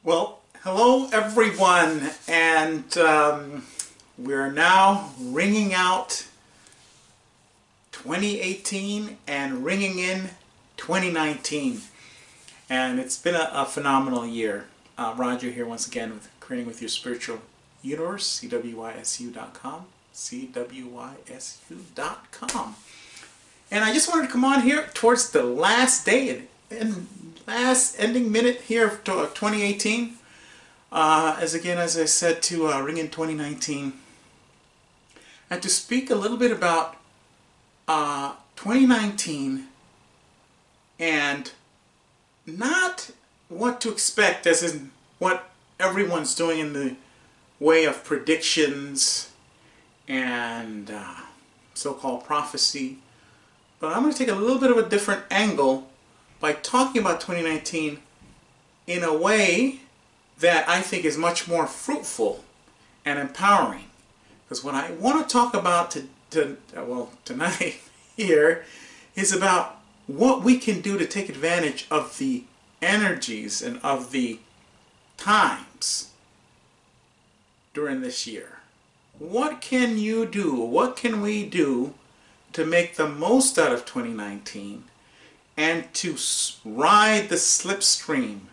Well, hello everyone, and we're now ringing out 2018 and ringing in 2019, and it's been a phenomenal year. Roger here once again with Creating With Your Spiritual Universe, CWYSU.com, CWYSU.com. And I just wanted to come on here towards the last day and last ending minute here of 2018. As I said, to ring in 2019. And to speak a little bit about 2019 and not what to expect, as in what everyone's doing in the way of predictions and so-called prophecy. But I'm going to take a little bit of a different angle by talking about 2019 in a way that I think is much more fruitful and empowering. Because what I want to talk about tonight here is about what we can do to take advantage of the energies and of the times during this year. What can you do? What can we do to make the most out of 2019 and to ride the slipstream,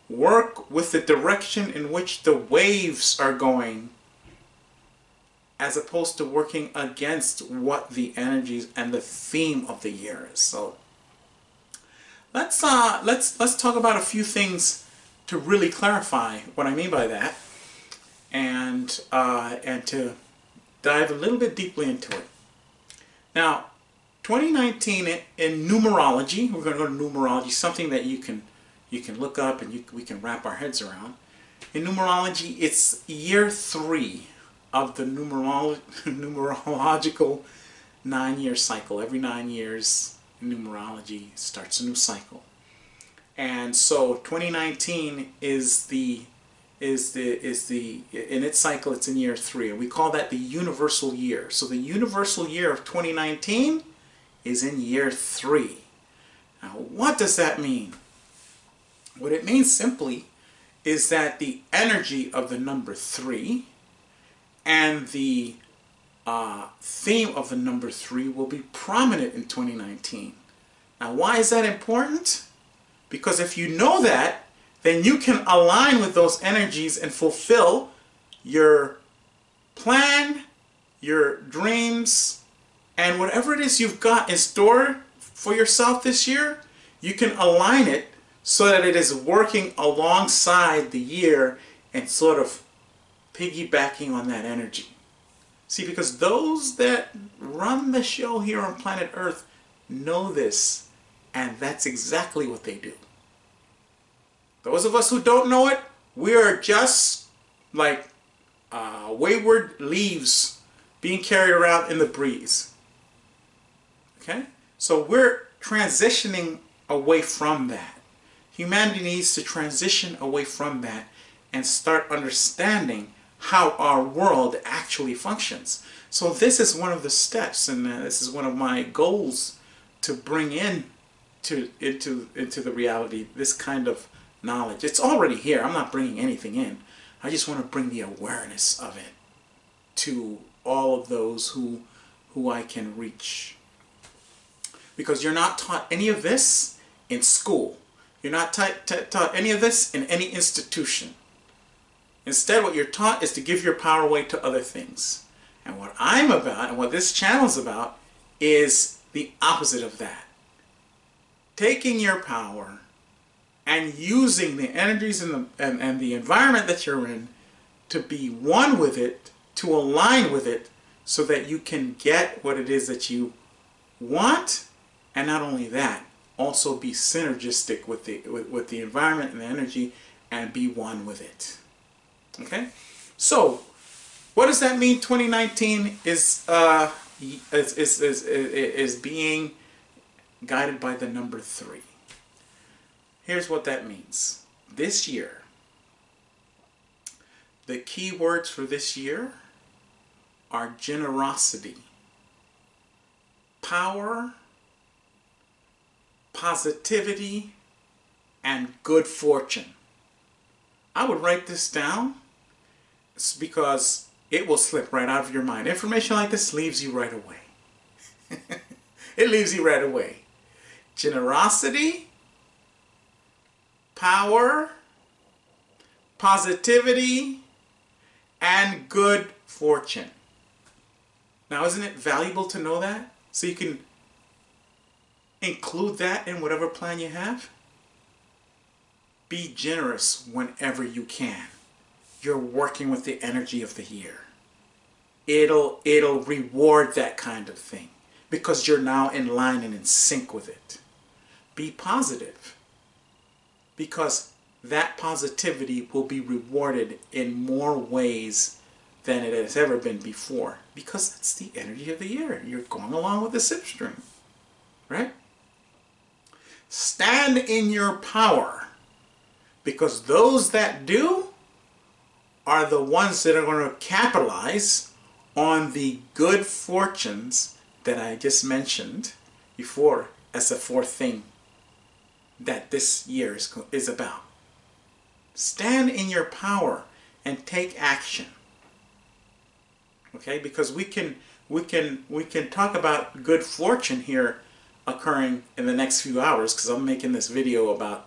work with the direction in which the waves are going, as opposed to working against what the energies and the theme of the year is. So let's talk about a few things to really clarify what I mean by that, and to dive a little bit deeply into it. Now, 2019 in numerology, we're going to go to numerology, something that you can look up and we can wrap our heads around. In numerology, it's year 3 of the numerological 9-year cycle. Every 9 years in numerology starts a new cycle. And so 2019 in its cycle, it's in year 3, and we call that the universal year. So the universal year of 2019 is in year 3. Now, what does that mean? What it means simply is that the energy of the number 3 and the theme of the number 3 will be prominent in 2019. Now, why is that important? Because if you know that, then you can align with those energies and fulfill your plan, your dreams, and whatever it is you've got in store for yourself this year. You can align it so that it is working alongside the year and sort of piggybacking on that energy. See, because those that run the show here on planet Earth know this, and that's exactly what they do. Those of us who don't know it, we are just like wayward leaves being carried around in the breeze. Okay? So we're transitioning away from that. Humanity needs to transition away from that and start understanding how our world actually functions. So this is one of the steps, and this is one of my goals, to bring into the reality this kind of knowledge. It's already here. I'm not bringing anything in. I just want to bring the awareness of it to all of those who I can reach. Because you're not taught any of this in school. You're not taught any of this in any institution. Instead, what you're taught is to give your power away to other things. And what I'm about, and what this channel is about, is the opposite of that. Taking your power and using the energies and the environment that you're in to be one with it, to align with it, so that you can get what it is that you want. And not only that, also be synergistic with the environment and the energy, and be one with it. Okay? So, what does that mean? 2019 is being guided by the number 3. Here's what that means. This year, the key words for this year are generosity, power, positivity, and good fortune. I would write this down. It's because it will slip right out of your mind. Information like this leaves you right away. It leaves you right away. Generosity, power, positivity, and good fortune. Now, isn't it valuable to know that? So you can include that in whatever plan you have. Be generous whenever you can. You're working with the energy of the year. It'll reward that kind of thing because you're now in line and in sync with it. Be positive because that positivity will be rewarded in more ways than it has ever been before because it's the energy of the year. You're going along with the slipstream, right? Stand in your power because those that do are the ones that are going to capitalize on the good fortunes that I just mentioned before as the fourth thing that this year is about. Stand in your power and take action. Okay, because we can talk about good fortune here occurring in the next few hours because I'm making this video about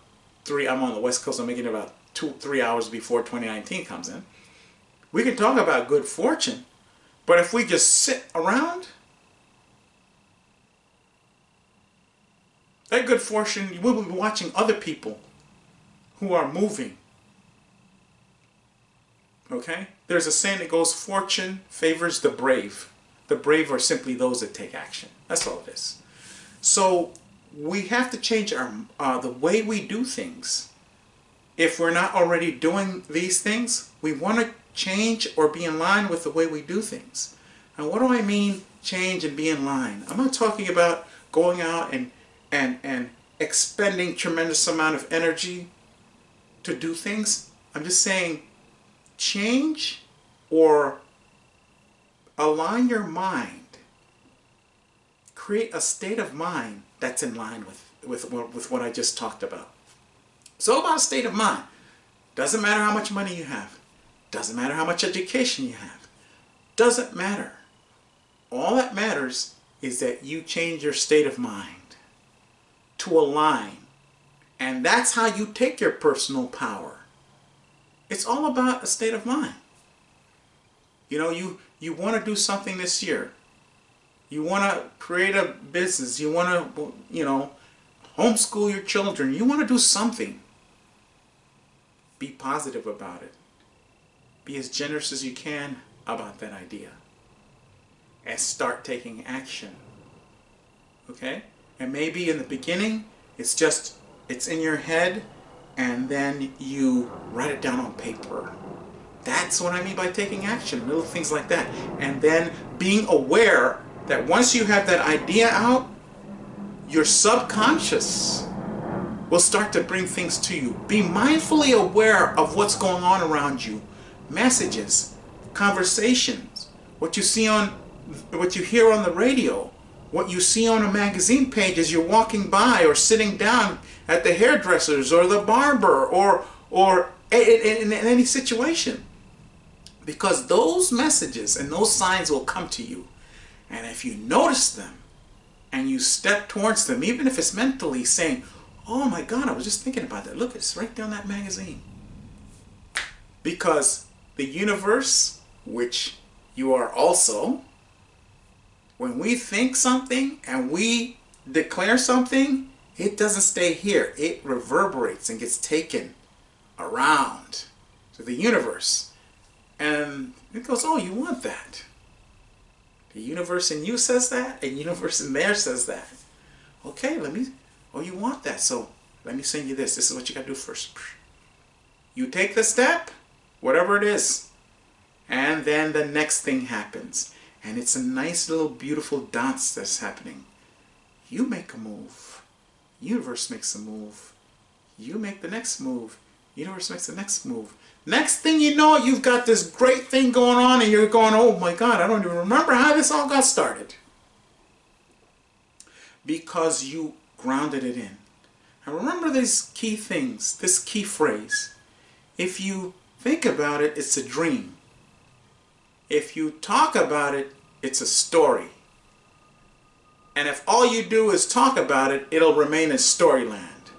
I'm on the West Coast, I'm making it about 2-3 hours before 2019 comes in. We can talk about good fortune, but if we just sit around, that good fortune, we will be watching other people who are moving. Okay? There's a saying that goes, fortune favors the brave. The brave are simply those that take action. That's all it is. So we have to change the way we do things. If we're not already doing these things, we want to change or be in line with the way we do things. And what do I mean change and be in line? I'm not talking about going out and expending tremendous amount of energy to do things. I'm just saying change or align your mind. Create a state of mind that's in line with what I just talked about. So about state of mind. Doesn't matter how much money you have. Doesn't matter how much education you have. Doesn't matter. All that matters is that you change your state of mind to align. And that's how you take your personal power. It's all about a state of mind. You know, you want to do something this year. You want to create a business. You want to, homeschool your children. You want to do something. Be positive about it. Be as generous as you can about that idea. And start taking action. Okay? And maybe in the beginning, it's in your head, and then you write it down on paper. That's what I mean by taking action. Little things like that. And then being aware that once you have that idea out, your subconscious will start to bring things to you. Be mindfully aware of what's going on around you. Messages, conversations, what you hear on the radio, what you see on a magazine page as you're walking by or sitting down at the hairdresser's or the barber or in any situation. Because those messages and those signs will come to you. And if you notice them and you step towards them, even if it's mentally saying, oh my God, I was just thinking about that. Look, it's right down that magazine. Because the universe, which you are also, when we think something and we declare something, it doesn't stay here. It reverberates and gets taken around to the universe. And it goes, oh, you want that. The universe in you says that, and the universe in there says that. Okay, oh, you want that, so let me send you this. This is what you got to do first. You take the step, whatever it is, and then the next thing happens. And it's a nice little beautiful dance that's happening. You make a move. Universe makes a move. You make the next move. Universe makes the next move. Next thing you know, you've got this great thing going on and you're going, oh my God, I don't even remember how this all got started. Because you grounded it in. And remember these key things, this key phrase. If you think about it, it's a dream. If you talk about it, it's a story. And if all you do is talk about it, it'll remain in storyland.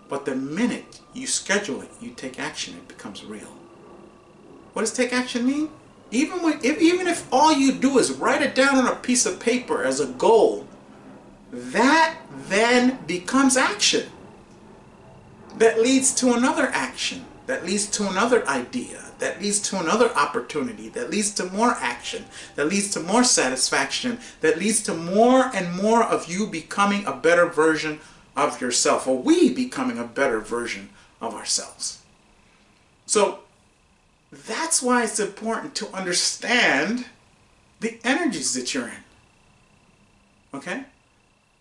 But the minute you schedule it, you take action, it becomes real. What does take action mean? Even if all you do is write it down on a piece of paper as a goal, that then becomes action. That leads to another action. That leads to another idea. That leads to another opportunity. That leads to more action. That leads to more satisfaction. That leads to more and more of you becoming a better version of yourself, or we becoming a better version of ourselves. So that's why it's important to understand the energies that you're in. Okay?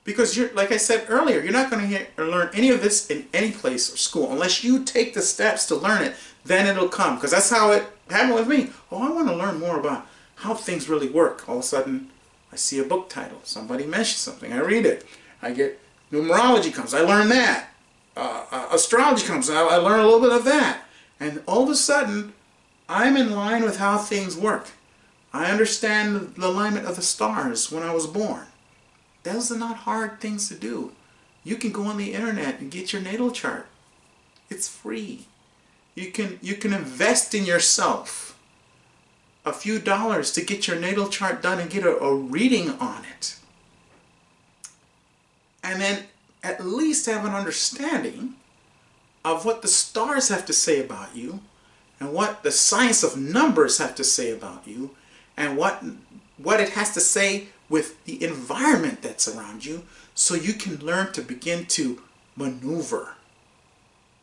Because you're, like I said earlier, you're not going to learn any of this in any place or school unless you take the steps to learn it. Then it'll come. Because that's how it happened with me. Oh, I want to learn more about how things really work. All of a sudden, I see a book title. Somebody mentions something. I read it. I get numerology comes. I learn that. Astrology comes. I learn a little bit of that. And all of a sudden, I'm in line with how things work. I understand the alignment of the stars when I was born. Those are not hard things to do. You can go on the internet and get your natal chart. It's free. You can invest in yourself a few dollars to get your natal chart done and get a reading on it. And then at least have an understanding of what the stars have to say about you, and what the science of numbers have to say about you, and what it has to say with the environment that's around you, so you can learn to begin to maneuver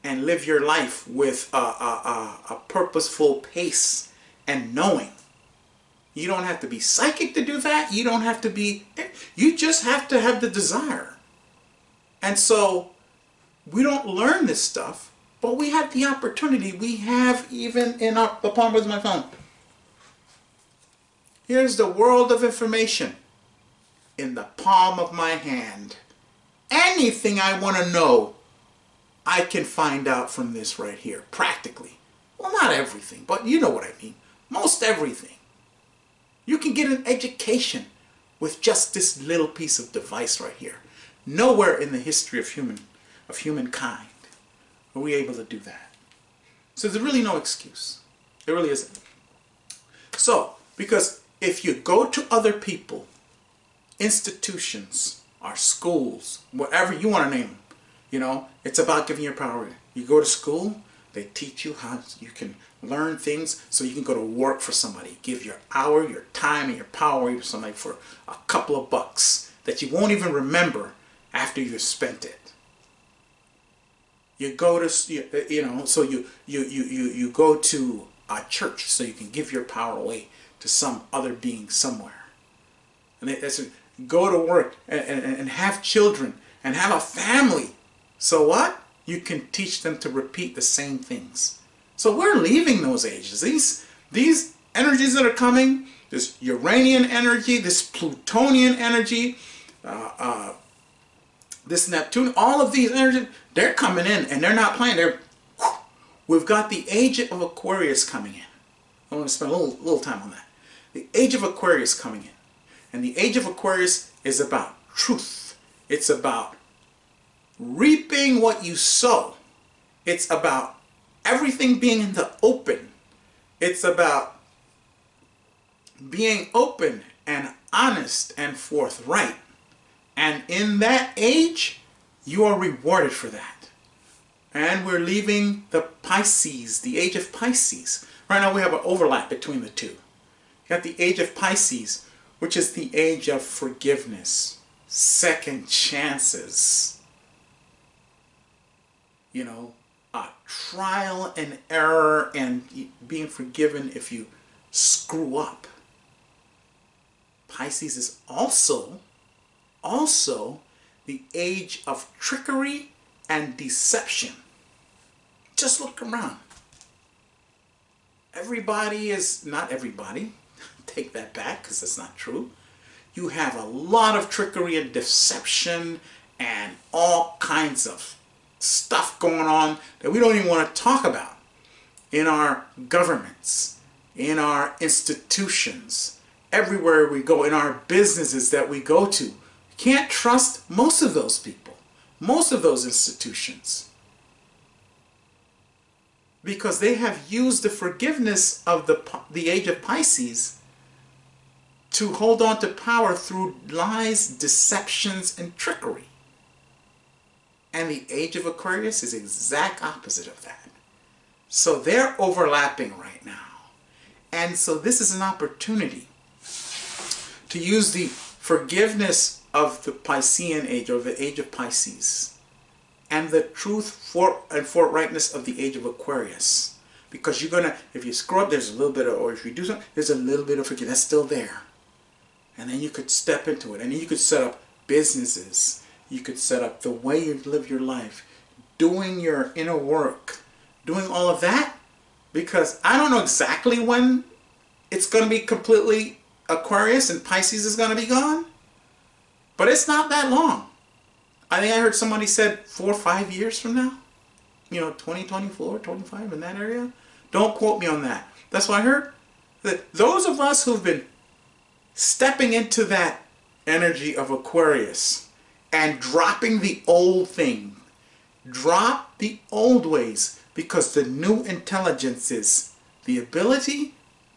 and live your life with a purposeful pace and knowing. You don't have to be psychic to do that. You don't have to be, you just have to have the desire. And so we don't learn this stuff, but we have the opportunity. We have even in the palm of my phone. Here's the world of information in the palm of my hand. Anything I want to know, I can find out from this right here, practically. Well, not everything, but you know what I mean. Most everything. You can get an education with just this little piece of device right here. Nowhere in the history of humankind are we able to do that. So there's really no excuse. There really isn't. So, because if you go to other people, institutions, or schools, whatever you want to name them, you know, it's about giving your power. You go to school, they teach you how you can learn things so you can go to work for somebody. Give your hour, your time, and your power to somebody for a couple of bucks that you won't even remember after you've spent it. You go to, you know, so you go to a church so you can give your power away to some other being somewhere. And that's go to work and have children and have a family. So what? You can teach them to repeat the same things. So we're leaving those ages. These energies that are coming, this Uranian energy, this Plutonian energy, this Neptune, all of these energies, they're coming in and they're not playing. We've got the age of Aquarius coming in. I want to spend a little time on that. The age of Aquarius coming in. And the age of Aquarius is about truth. It's about reaping what you sow. It's about everything being in the open. It's about being open and honest and forthright. And in that age, you are rewarded for that. And we're leaving the Pisces, the age of Pisces. Right now we have an overlap between the two. You got the age of Pisces, which is the age of forgiveness, second chances, you know, trial and error and being forgiven if you screw up. Pisces is also the age of trickery and deception. Just look around. Everybody is, not everybody, take that back because that's not true. You have a lot of trickery and deception and all kinds of stuff going on that we don't even want to talk about. in our governments, in our institutions, everywhere we go, in our businesses that we go to. You can't trust most of those people, most of those institutions, because they have used the forgiveness of the age of Pisces to hold on to power through lies, deceptions, and trickery. And the age of Aquarius is the exact opposite of that. So they're overlapping right now. And so this is an opportunity to use the forgiveness of the Piscean age, or the age of Pisces, and the truth and forthrightness of the age of Aquarius. Because you're going to, if you screw up, there's a little bit of, or if you do something, there's a little bit of forgiveness. That's still there. And then you could step into it. And then you could set up businesses. You could set up the way you live your life, doing your inner work, doing all of that. Because I don't know exactly when it's going to be completely Aquarius and Pisces is going to be gone. But it's not that long. I think I heard somebody said 4 or 5 years from now. You know, 2024, 25, in that area. Don't quote me on that. That's what I heard. That those of us who've been stepping into that energy of Aquarius and dropping the old thing, drop the old ways, because the new intelligence is the ability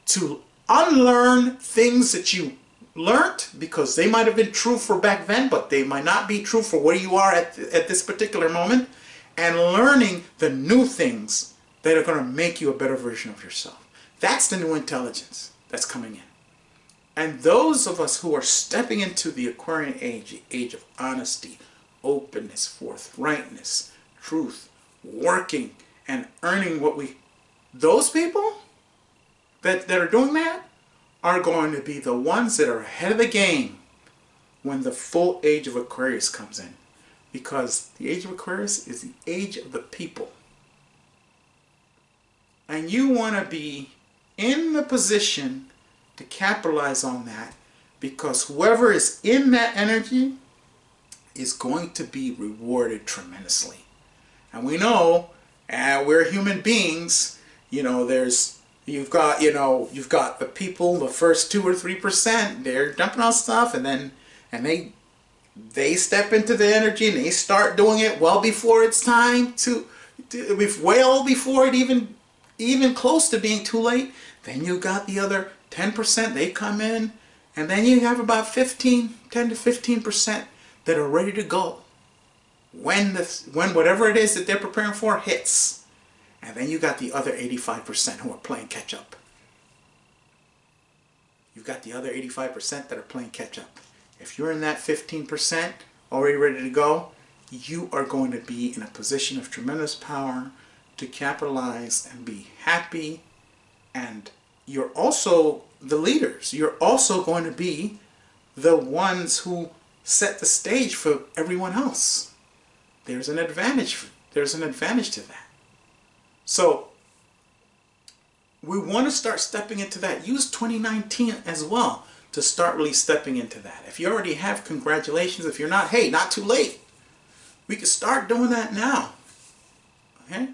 to unlearn things that you learned, because they might have been true for back then, but they might not be true for where you are at this particular moment, and learning the new things that are going to make you a better version of yourself. That's the new intelligence that's coming in. And those of us who are stepping into the Aquarian age, the age of honesty, openness, forthrightness, truth, working and earning what we, those people that are doing that are going to be the ones that are ahead of the game when the full age of Aquarius comes in. Because the age of Aquarius is the age of the people. And you want to be in the position to capitalize on that, because whoever is in that energy is going to be rewarded tremendously. And we know, we're human beings, you know, you've got the people, the first 2 or 3%, they're dumping out stuff, and they step into the energy and they start doing it well before it's time to well before it even close to being too late. Then you got the other 10%, they come in, and then you have about 10 to 15% that are ready to go when whatever it is that they're preparing for hits. And then you got the other 85% who are playing catch up. You've got the other 85% that are playing catch up. If you're in that 15% already ready to go, you are going to be in a position of tremendous power to capitalize and be happy. And you're also the leaders. You're also going to be the ones who set the stage for everyone else. There's an advantage. There's an advantage to that. So we want to start stepping into that. Use 2019 as well to start really stepping into that. If you already have, congratulations. If you're not, hey, not too late. We can start doing that now. Okay?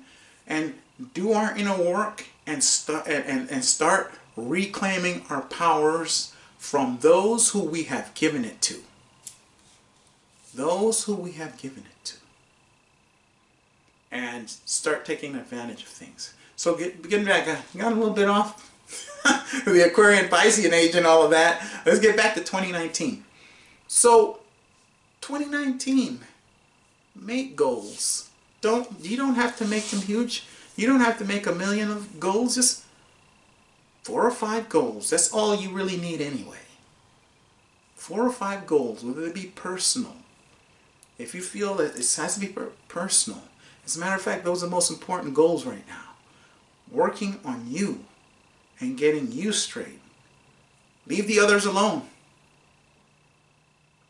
And do our inner work and start reclaiming our powers from those who we have given it to. Those who we have given it to. And start taking advantage of things. So getting back, got a little bit off the Aquarian Piscean age and all of that. Let's get back to 2019. So 2019, make goals. You don't have to make them huge. You don't have to make 1 million of goals. Just 4 or 5 goals. That's all you really need anyway. 4 or 5 goals, whether they be personal. If you feel that it has to be personal. As a matter of fact, those are the most important goals right now. Working on you and getting you straight. Leave the others alone.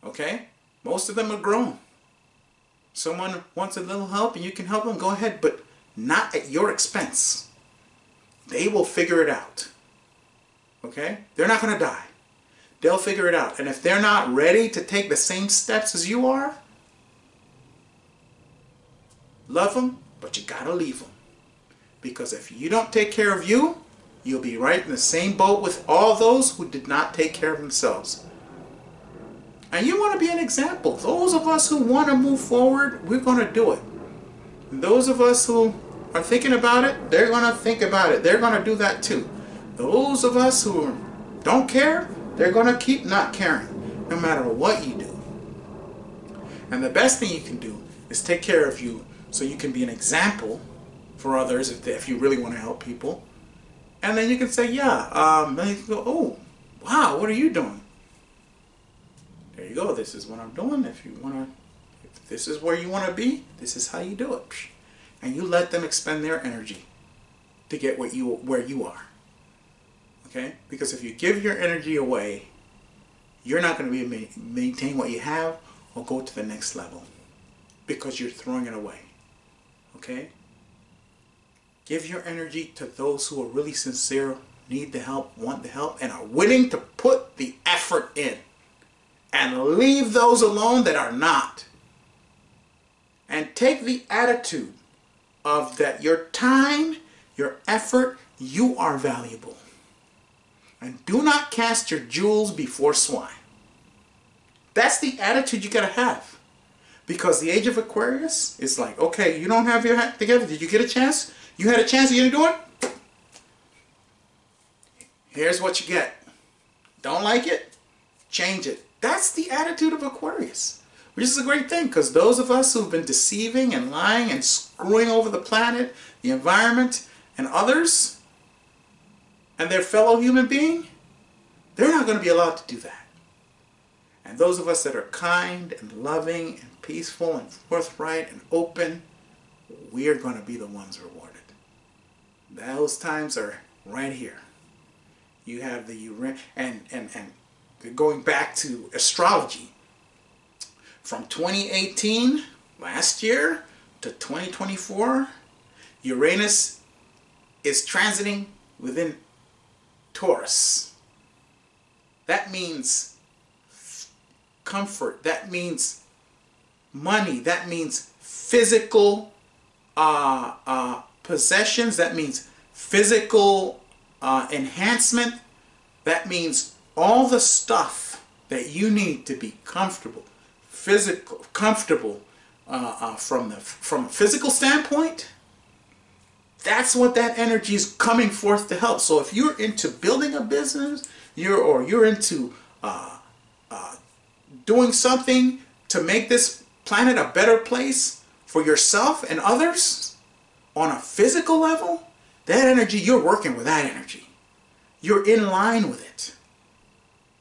Okay? Most of them are grown. Someone wants a little help and you can help them, go ahead, but not at your expense. They will figure it out. Okay? They're not going to die. They'll figure it out. And if they're not ready to take the same steps as you are, love them, but you gotta leave them. Because if you don't take care of you, you'll be right in the same boat with all those who did not take care of themselves. And you want to be an example. Those of us who want to move forward, we're going to do it. And those of us who are thinking about it, they're going to think about it. They're going to do that too. Those of us who don't care, they're going to keep not caring, no matter what you do. And the best thing you can do is take care of you so you can be an example for others if you really want to help people. And then you can say, yeah, then you can go, oh, wow, what are you doing? There you go, this is what I'm doing. If this is where you want to be, this is how you do it. And you let them expend their energy to get where you are. Okay? Because if you give your energy away, you're not going to be maintain what you have or go to the next level because you're throwing it away. Okay? Give your energy to those who are really sincere, need the help, want the help, and are willing to put the effort in. And leave those alone that are not. And take the attitude of that your time, your effort, you are valuable. And do not cast your jewels before swine. That's the attitude you gotta have. Because the age of Aquarius is like, okay, you don't have your act together. Did you get a chance? You had a chance, you didn't do it? Here's what you get. Don't like it? Change it. That's the attitude of Aquarius. Which is a great thing, because those of us who've been deceiving and lying and screwing over the planet, the environment, and others, and their fellow human being, they're not going to be allowed to do that. And those of us that are kind and loving and peaceful and forthright and open, we are going to be the ones rewarded. Those times are right here. You have the and going back to astrology, from 2018, last year, to 2024, Uranus is transiting within Taurus. That means comfort, that means money, that means physical possessions, that means physical enhancement, that means all the stuff that you need to be comfortable, from a physical standpoint. That's what that energy is coming forth to help. So if you're into building a business, you're into doing something to make this planet a better place for yourself and others on a physical level, that energy, you're working with that energy. You're in line with it.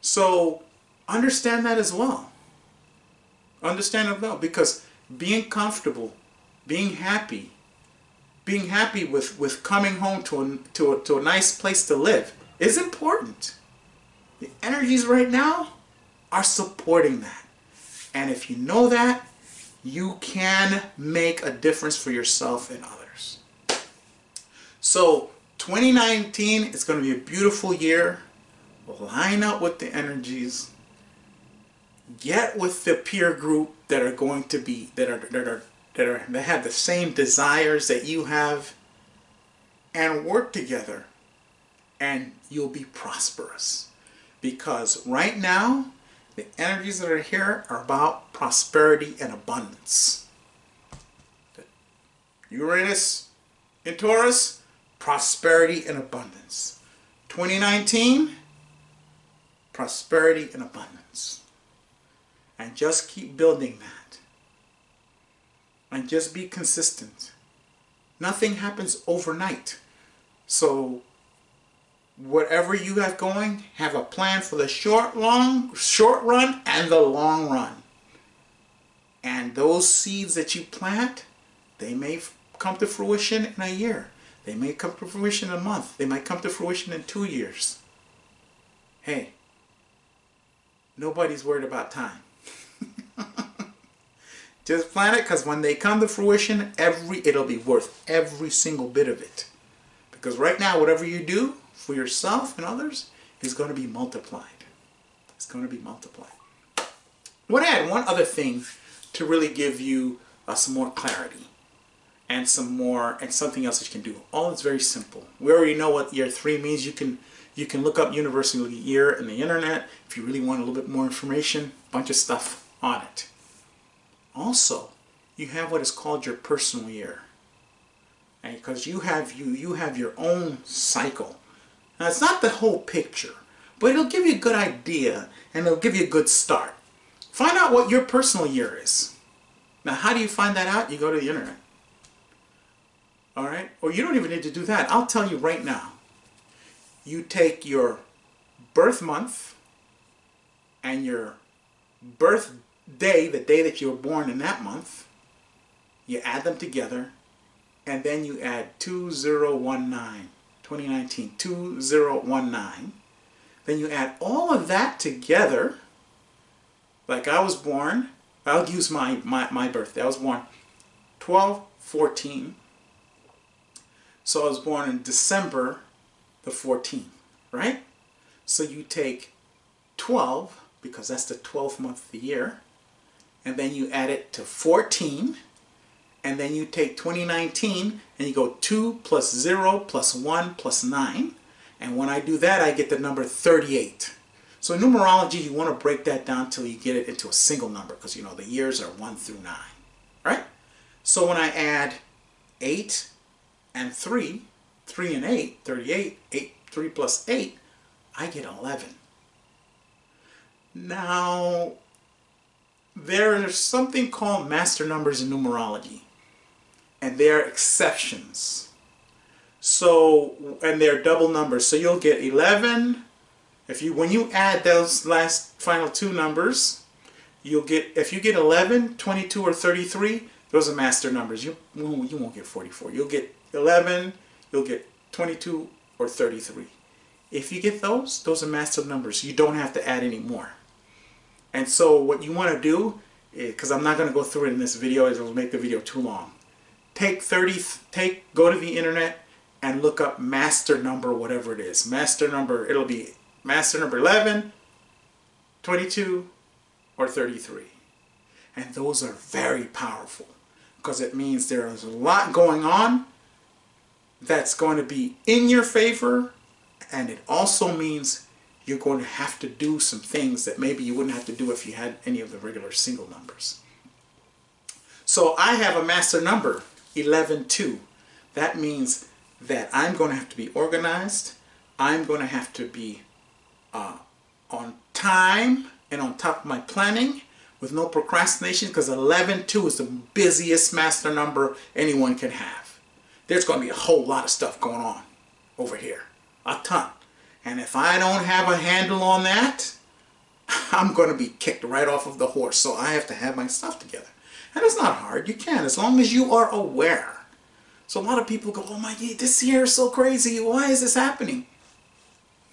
So understand that as well. Understand it well, because being comfortable, being happy with coming home to a nice place to live is important. The energies right now are supporting that. And if you know that, you can make a difference for yourself and others. So 2019 is going to be a beautiful year. Line up with the energies. Get with the peer group that are going to be that have the same desires that you have, and work together, and you'll be prosperous. Because right now, the energies that are here are about prosperity and abundance. Uranus in Taurus, prosperity and abundance. 2019, prosperity and abundance. And just keep building that. And just be consistent. Nothing happens overnight. So whatever you have going, have a plan for the short run and the long run. And those seeds that you plant, they may come to fruition in a year. They may come to fruition in a month. They might come to fruition in 2 years. Hey, nobody's worried about time. Just plant it, because when they come to fruition, it'll be worth every single bit of it. Because right now, whatever you do for yourself and others is going to be multiplied. It's going to be multiplied. I want to add one other thing to really give you some more clarity. and some more, and something else that you can do. All is very simple. We already know what year 3 means. You can look up universal year in the internet if you really want a little bit more information. Bunch of stuff on it. Also, you have what is called your personal year, and because you have your own cycle. Now it's not the whole picture, but it'll give you a good idea, and it'll give you a good start. Find out what your personal year is. Now, how do you find that out? You go to the internet. All right? Or you don't even need to do that. I'll tell you right now. You take your birth month and your birthday, the day that you were born in that month, you add them together, and then you add 2019, 2019. Then you add all of that together. Like I was born, I'll use my birthday. I was born 12/14. So I was born in December the 14th, right? So you take 12, because that's the 12th month of the year, and then you add it to 14, and then you take 2019 and you go 2 plus 0 plus 1 plus 9, and when I do that I get the number 38. So in numerology you want to break that down till you get it into a single number, because you know the years are 1 through 9, right? So when I add 8 and 3, 3 and 8, 38, 3 plus 8, I get 11. Now, there's something called master numbers in numerology, and they're exceptions. So, and they're double numbers. So you'll get 11. When you add those final two numbers, you'll get, if you get 11, 22, or 33, those are master numbers. You won't get 44. You'll get 11, you'll get 22, or 33. If you get those are master numbers. You don't have to add any more. And so what you want to do, because I'm not going to go through it in this video, it'll make the video too long. Go to the internet and look up master number, whatever it is. Master number, it'll be master number 11, 22, or 33. And those are very powerful, because it means there is a lot going on that's going to be in your favor, and it also means you're going to have to do some things that maybe you wouldn't have to do if you had any of the regular single numbers. So I have a master number, 11-2. That means that I'm going to have to be organized. I'm going to have to be on time and on top of my planning with no procrastination, because 11-2 is the busiest master number anyone can have. There's going to be a whole lot of stuff going on over here. A ton. And if I don't have a handle on that, I'm going to be kicked right off of the horse. So I have to have my stuff together. And it's not hard. You can, as long as you are aware. So a lot of people go, oh my God, this year is so crazy. Why is this happening?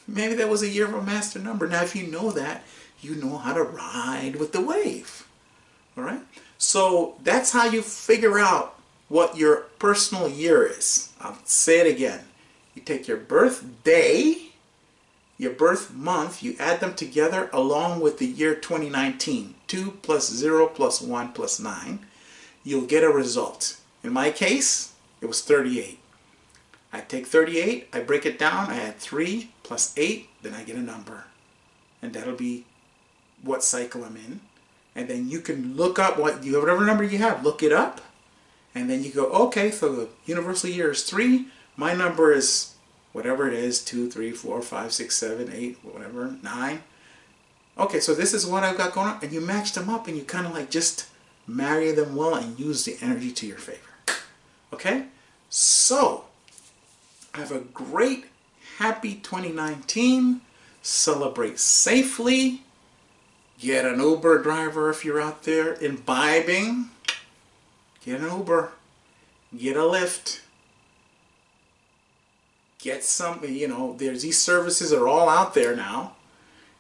Maybe that was a year of a master number. Now if you know that, you know how to ride with the wave. All right? So that's how you figure out what your personal year is. I'll say it again. You take your birthday, your birth month, you add them together along with the year 2019. 2 plus 0 plus 1 plus 9. You'll get a result. In my case, it was 38. I take 38, I break it down, I add 3 plus 8, then I get a number. And that'll be what cycle I'm in. And then you can look up whatever number you have, look it up. And then you go, okay, so the universal year is 3. My number is whatever it is, 2, 3, 4, 5, 6, 7, 8, whatever, 9. Okay, so this is what I've got going on. And you match them up and you kind of like just marry them well and use the energy to your favor. Okay? So, have a great, happy 2019. Celebrate safely. Get an Uber driver if you're out there imbibing. Get an Uber. Get a Lyft. Get some, there's these services are all out there now.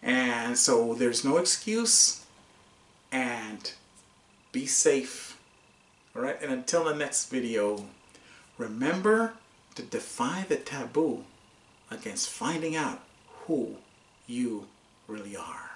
And so there's no excuse. And be safe. Alright, and until the next video, remember to defy the taboo against finding out who you really are.